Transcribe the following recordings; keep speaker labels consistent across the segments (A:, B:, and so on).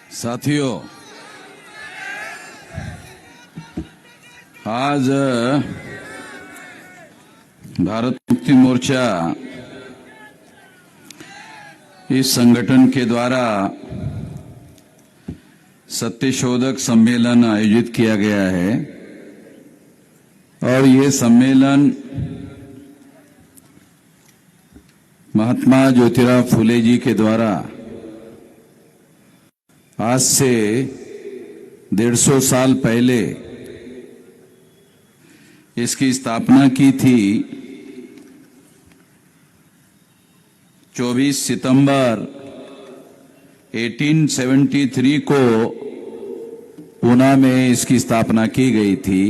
A: साथियों, आज भारत मुक्ति मोर्चा इस संगठन के द्वारा सत्यशोधक सम्मेलन आयोजित किया गया है और ये सम्मेलन महात्मा ज्योतिराव फुले जी के द्वारा आज से 150 साल पहले इसकी स्थापना की थी। 24 सितंबर 1873 को पूना में इसकी स्थापना की गई थी।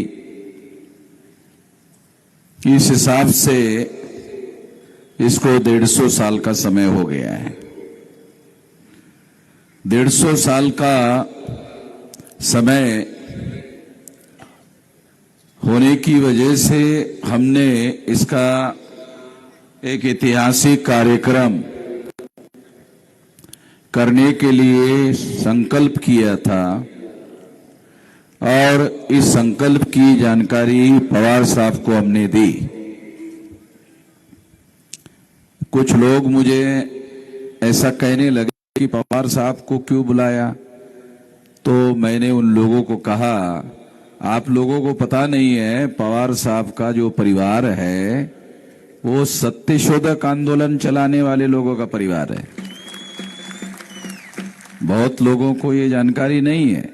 A: इस हिसाब से इसको 150 साल का समय हो गया है। 150 साल का समय होने की वजह से हमने इसका एक ऐतिहासिक कार्यक्रम करने के लिए संकल्प किया था और इस संकल्प की जानकारी पवार साहब को हमने दी। कुछ लोग मुझे ऐसा कहने लगे कि पवार साहब को क्यों बुलाया, तो मैंने उन लोगों को कहा, आप लोगों को पता नहीं है पवार साहब का जो परिवार है वो सत्यशोधक आंदोलन चलाने वाले लोगों का परिवार है। बहुत लोगों को ये जानकारी नहीं है।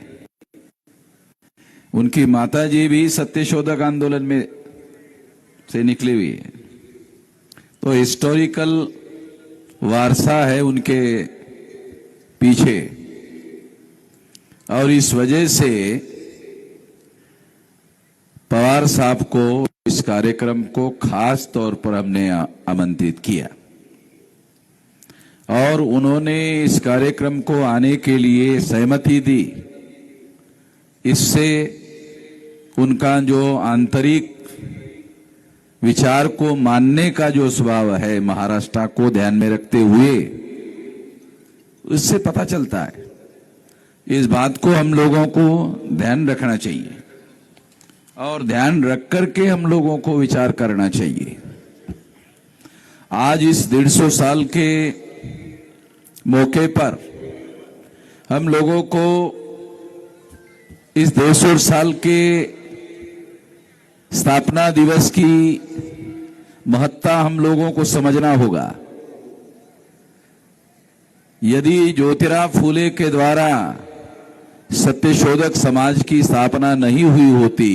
A: उनकी माताजी भी सत्यशोधक आंदोलन में से निकली हुई है, तो हिस्टोरिकल वारसा है उनके पीछे। और इस वजह से पवार साहब को इस कार्यक्रम को खास तौर पर हमने आमंत्रित किया और उन्होंने इस कार्यक्रम को आने के लिए सहमति दी। इससे उनका जो आंतरिक विचार को मानने का जो स्वभाव है महाराष्ट्र को ध्यान में रखते हुए, उससे पता चलता है। इस बात को हम लोगों को ध्यान रखना चाहिए और ध्यान रख करके हम लोगों को विचार करना चाहिए। आज इस 150 साल के मौके पर हम लोगों को इस 150 साल के स्थापना दिवस की महत्ता हम लोगों को समझना होगा। यदि ज्योतिराव फुले के द्वारा सत्यशोधक समाज की स्थापना नहीं हुई होती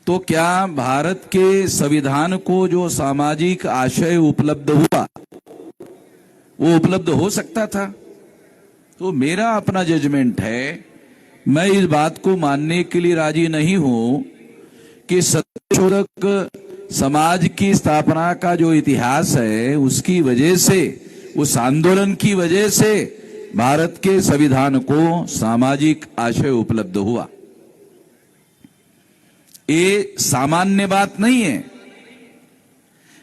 A: तो क्या भारत के संविधान को जो सामाजिक आशय उपलब्ध हुआ वो उपलब्ध हो सकता था? तो मेरा अपना जजमेंट है, मैं इस बात को मानने के लिए राजी नहीं हूं कि सत्यशोधक समाज की स्थापना का जो इतिहास है उसकी वजह से, उस आंदोलन की वजह से भारत के संविधान को सामाजिक आशय उपलब्ध हुआ। ये सामान्य बात नहीं है।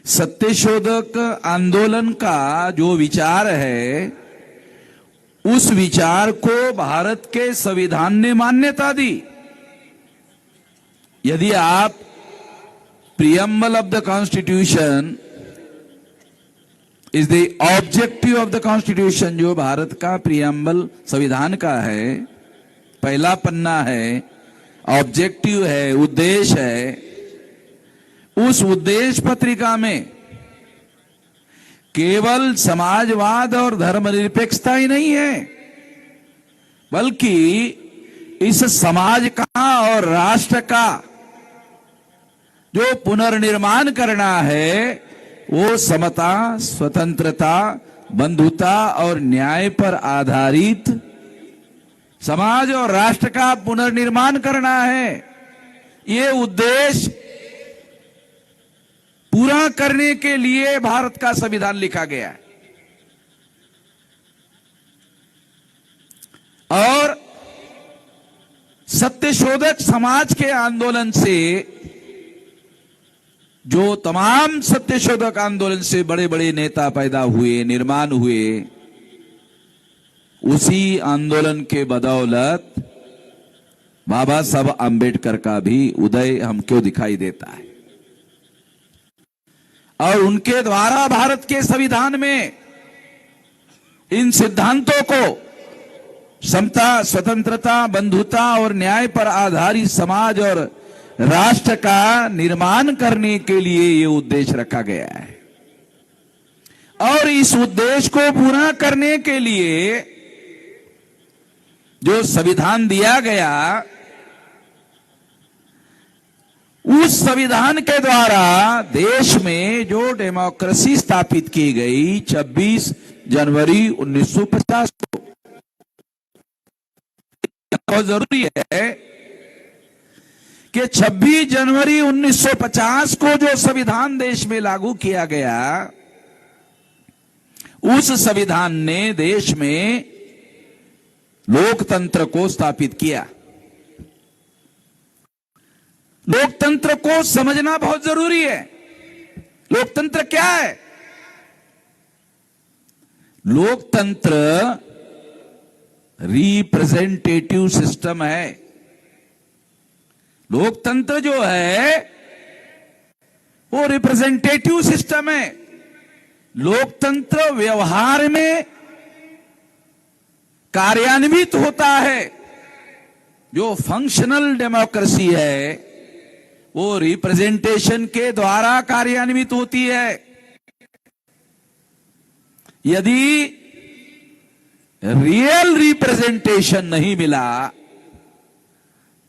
A: सत्यशोधक आंदोलन का जो विचार है उस विचार को भारत के संविधान ने मान्यता दी। यदि आप preamble of the constitution is the objective of the constitution, जो भारत का preamble संविधान का है, पहला पन्ना है, ऑब्जेक्टिव है, उद्देश्य है, उस उद्देश्य पत्रिका में केवल समाजवाद और धर्मनिरपेक्षता ही नहीं है, बल्कि इस समाज का और राष्ट्र का जो पुनर्निर्माण करना है वो समता, स्वतंत्रता, बंधुता और न्याय पर आधारित समाज और राष्ट्र का पुनर्निर्माण करना है। ये उद्देश्य पूरा करने के लिए भारत का संविधान लिखा गया है। और सत्यशोधक समाज के आंदोलन से, जो तमाम सत्यशोधक आंदोलन से बड़े बड़े नेता पैदा हुए, निर्माण हुए, उसी आंदोलन के बदौलत बाबा साहब आंबेडकर का भी उदय हमको दिखाई देता है। और उनके द्वारा भारत के संविधान में इन सिद्धांतों को समता, स्वतंत्रता, बंधुता और न्याय पर आधारित समाज और राष्ट्र का निर्माण करने के लिए ये उद्देश्य रखा गया है। और इस उद्देश्य को पूरा करने के लिए जो संविधान दिया गया, उस संविधान के द्वारा देश में जो डेमोक्रेसी स्थापित की गई 26 जनवरी 1950 को, बहुत जरूरी है कि 26 जनवरी 1950 को जो संविधान देश में लागू किया गया, उस संविधान ने देश में लोकतंत्र को स्थापित किया। लोकतंत्र को समझना बहुत जरूरी है। लोकतंत्र क्या है? लोकतंत्र रिप्रेजेंटेटिव सिस्टम है। लोकतंत्र जो है वो रिप्रेजेंटेटिव सिस्टम है। लोकतंत्र व्यवहार में कार्यान्वित होता है। जो फंक्शनल डेमोक्रेसी है वो रिप्रेजेंटेशन के द्वारा कार्यान्वित होती है। यदि रियल रिप्रेजेंटेशन नहीं मिला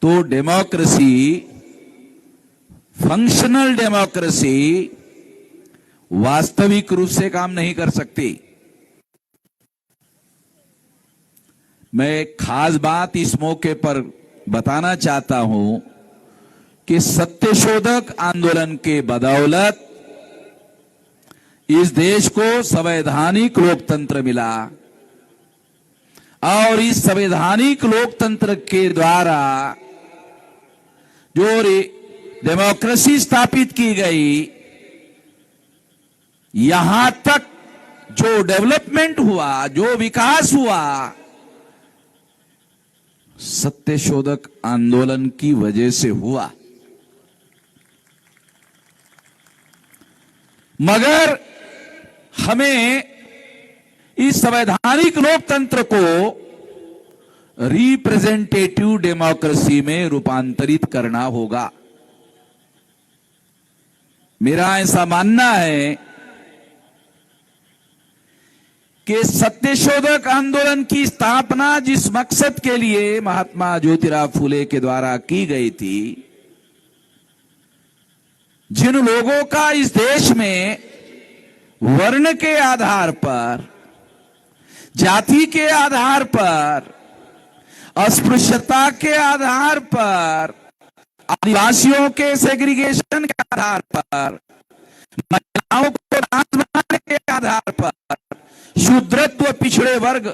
A: तो डेमोक्रेसी, फंक्शनल डेमोक्रेसी वास्तविक रूप से काम नहीं कर सकती। मैं एक खास बात इस मौके पर बताना चाहता हूं कि सत्यशोधक आंदोलन के बदौलत इस देश को संवैधानिक लोकतंत्र मिला। और इस संवैधानिक लोकतंत्र के द्वारा जो डेमोक्रेसी स्थापित की गई, यहां तक जो डेवलपमेंट हुआ, जो विकास हुआ, सत्यशोधक आंदोलन की वजह से हुआ। मगर हमें इस संवैधानिक लोकतंत्र को रिप्रेजेंटेटिव डेमोक्रेसी में रूपांतरित करना होगा। मेरा ऐसा मानना है कि सत्यशोधक आंदोलन की स्थापना जिस मकसद के लिए महात्मा ज्योतिराव फुले के द्वारा की गई थी, जिन लोगों का इस देश में वर्ण के आधार पर, जाति के आधार पर, अस्पृश्यता के आधार पर, आदिवासियों के सेग्रीगेशन के आधार पर, महिलाओं को दास बनाने के आधार पर, शूद्रत्व, पिछड़े वर्ग,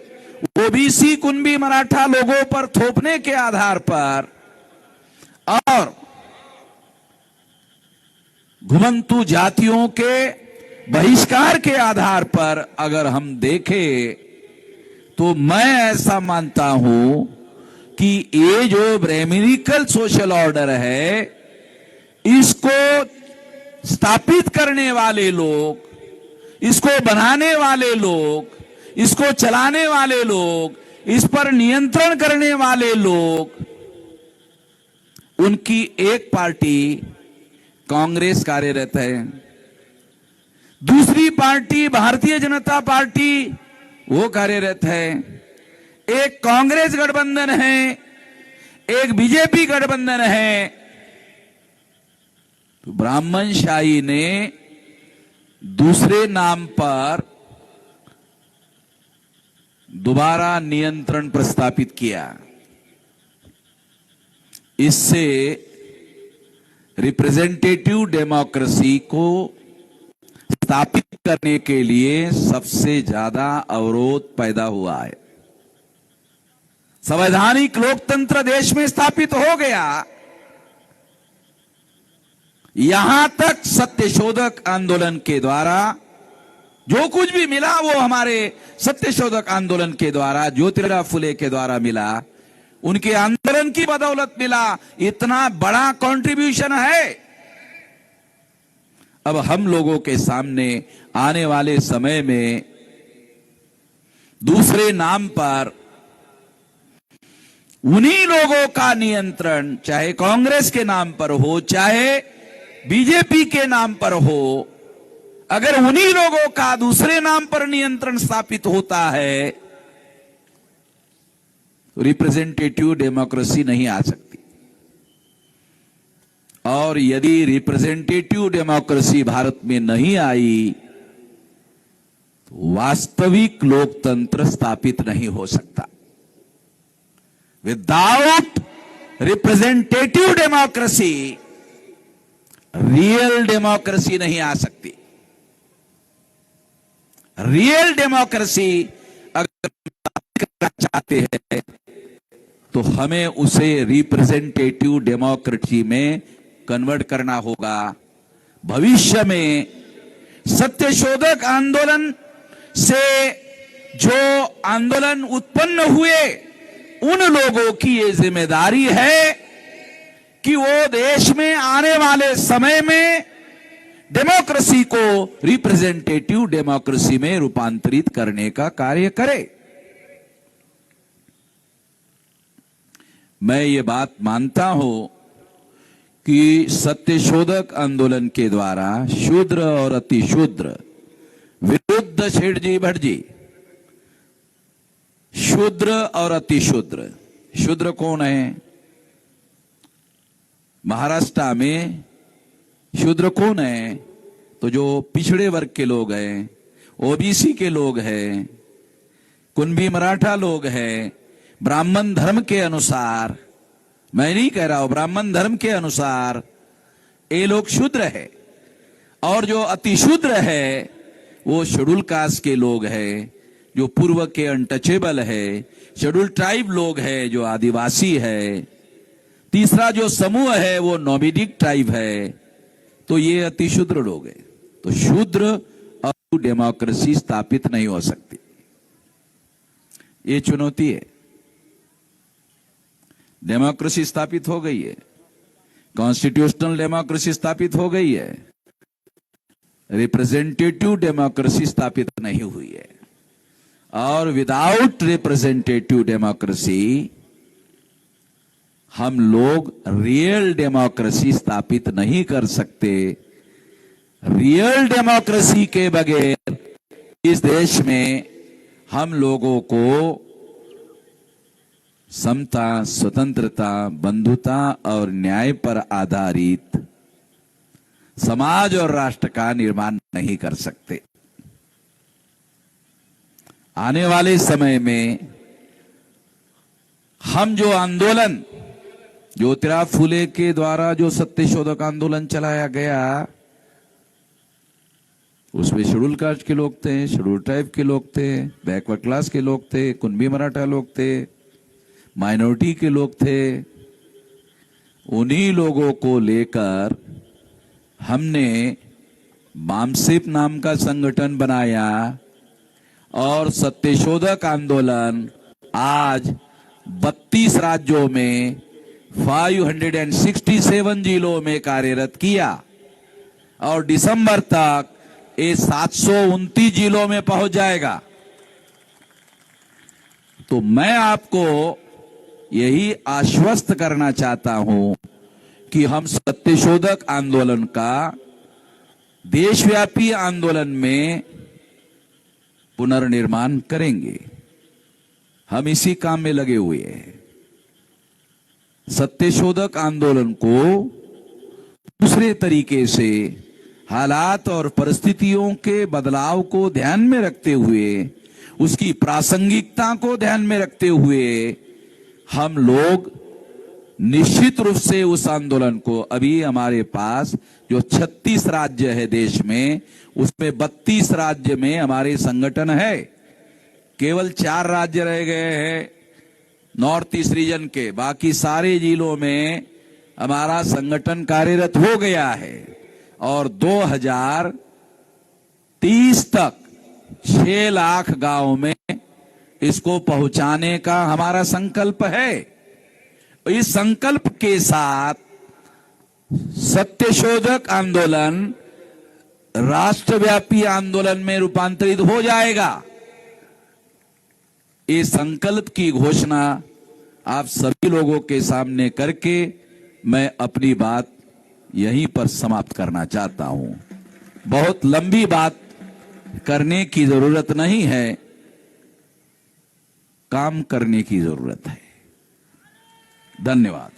A: ओबीसी, कुंभी, मराठा लोगों पर थोपने के आधार पर और घुमंतु जातियों के बहिष्कार के आधार पर अगर हम देखें तो मैं ऐसा मानता हूं कि ये जो ब्रह्मनिकल सोशल ऑर्डर है, इसको स्थापित करने वाले लोग, इसको बनाने वाले लोग, इसको चलाने वाले लोग, इस पर नियंत्रण करने वाले लोग, उनकी एक पार्टी कांग्रेस कार्यरत है, दूसरी पार्टी भारतीय जनता पार्टी वो कार्यरत है, एक कांग्रेस गठबंधन है, एक बीजेपी गठबंधन है। तो ब्राह्मणशाही ने दूसरे नाम पर दोबारा नियंत्रण प्रस्तापित किया। इससे रिप्रेजेंटेटिव डेमोक्रेसी को स्थापित करने के लिए सबसे ज्यादा अवरोध पैदा हुआ है। संवैधानिक लोकतंत्र देश में स्थापित हो गया, यहां तक सत्यशोधक आंदोलन के द्वारा जो कुछ भी मिला वो हमारे सत्यशोधक आंदोलन के द्वारा, ज्योतिराव फुले के द्वारा मिला, उनके आंदोलन की बदौलत मिला। इतना बड़ा कंट्रीब्यूशन है। अब हम लोगों के सामने आने वाले समय में दूसरे नाम पर उन्हीं लोगों का नियंत्रण, चाहे कांग्रेस के नाम पर हो, चाहे बीजेपी के नाम पर हो, अगर उन्हीं लोगों का दूसरे नाम पर नियंत्रण स्थापित होता है तो रिप्रेजेंटेटिव डेमोक्रेसी नहीं आ सकती। और यदि रिप्रेजेंटेटिव डेमोक्रेसी भारत में नहीं आई तो वास्तविक लोकतंत्र स्थापित नहीं हो सकता। Without representative democracy real democracy नहीं आ सकती। रियल डेमोक्रेसी अगर करना चाहते हैं तो हमें उसे रिप्रेजेंटेटिव डेमोक्रेसी में कन्वर्ट करना होगा। भविष्य में सत्यशोधक आंदोलन से जो आंदोलन उत्पन्न हुए उन लोगों की ये जिम्मेदारी है कि वो देश में आने वाले समय में डेमोक्रेसी को रिप्रेजेंटेटिव डेमोक्रेसी में रूपांतरित करने का कार्य करे। मैं ये बात मानता हूं कि सत्यशोधक आंदोलन के द्वारा शूद्र और अतिशूद्र विरुद्ध शेठजी भटजी, शूद्र और अतिशूद्र, शूद्र कौन है? महाराष्ट्र में शूद्र कौन है? तो जो पिछड़े वर्ग के लोग हैं, ओबीसी के लोग हैं, कुणबी मराठा लोग हैं, ब्राह्मण धर्म के अनुसार, मैं नहीं कह रहा हूं, ब्राह्मण धर्म के अनुसार ये लोग शूद्र है। और जो अतिशूद्र है वो शेड्यूल कास्ट के लोग हैं, जो पूर्व के अनटचेबल है, शेड्यूल ट्राइब लोग है, जो आदिवासी है। तीसरा जो समूह है वो नोमिडिक ट्राइब है। तो ये अतिशूद्र लोग हैं। तो शूद्र और डेमोक्रेसी स्थापित नहीं हो सकती। ये चुनौती है। डेमोक्रेसी स्थापित हो गई है, कॉन्स्टिट्यूशनल डेमोक्रेसी स्थापित हो गई है, रिप्रेजेंटेटिव डेमोक्रेसी स्थापित नहीं हुई है। और विदाउट रिप्रेजेंटेटिव डेमोक्रेसी हम लोग रियल डेमोक्रेसी स्थापित नहीं कर सकते। रियल डेमोक्रेसी के बगैर इस देश में हम लोगों को समता, स्वतंत्रता, बंधुता और न्याय पर आधारित समाज और राष्ट्र का निर्माण नहीं कर सकते। आने वाले समय में हम जो आंदोलन, ज्योतिराव फुले के द्वारा जो सत्यशोधक आंदोलन चलाया गया, उसमें शेड्यूल कास्ट के लोग थे, शेड्यूल ट्राइब के लोग थे, बैकवर्ड क्लास के लोग थे, कुणबी मराठा लोग थे, माइनॉरिटी के लोग थे। उन्हीं लोगों को लेकर हमने बामसेप नाम का संगठन बनाया और सत्यशोधक आंदोलन आज 32 राज्यों में 567 जिलों में कार्यरत किया और दिसंबर तक ये 729 जिलों में पहुंच जाएगा। तो मैं आपको यही आश्वस्त करना चाहता हूं कि हम सत्यशोधक आंदोलन का देशव्यापी आंदोलन में पुनर्निर्माण करेंगे। हम इसी काम में लगे हुए हैं। सत्यशोधक आंदोलन को दूसरे तरीके से हालात और परिस्थितियों के बदलाव को ध्यान में रखते हुए, उसकी प्रासंगिकता को ध्यान में रखते हुए हम लोग निश्चित रूप से उस आंदोलन को, अभी हमारे पास जो 36 राज्य है देश में, उसमें 32 राज्य में हमारे संगठन है। केवल 4 राज्य रह गए हैं नॉर्थ ईस्ट रीजन के, बाकी सारे जिलों में हमारा संगठन कार्यरत हो गया है। और 2030 तक 6 लाख गांव में इसको पहुंचाने का हमारा संकल्प है। इस संकल्प के साथ सत्यशोधक आंदोलन राष्ट्रव्यापी आंदोलन में रूपांतरित हो जाएगा। इस संकल्प की घोषणा आप सभी लोगों के सामने करके मैं अपनी बात यहीं पर समाप्त करना चाहता हूं। बहुत लंबी बात करने की जरूरत नहीं है, काम करने की जरूरत है। धन्यवाद।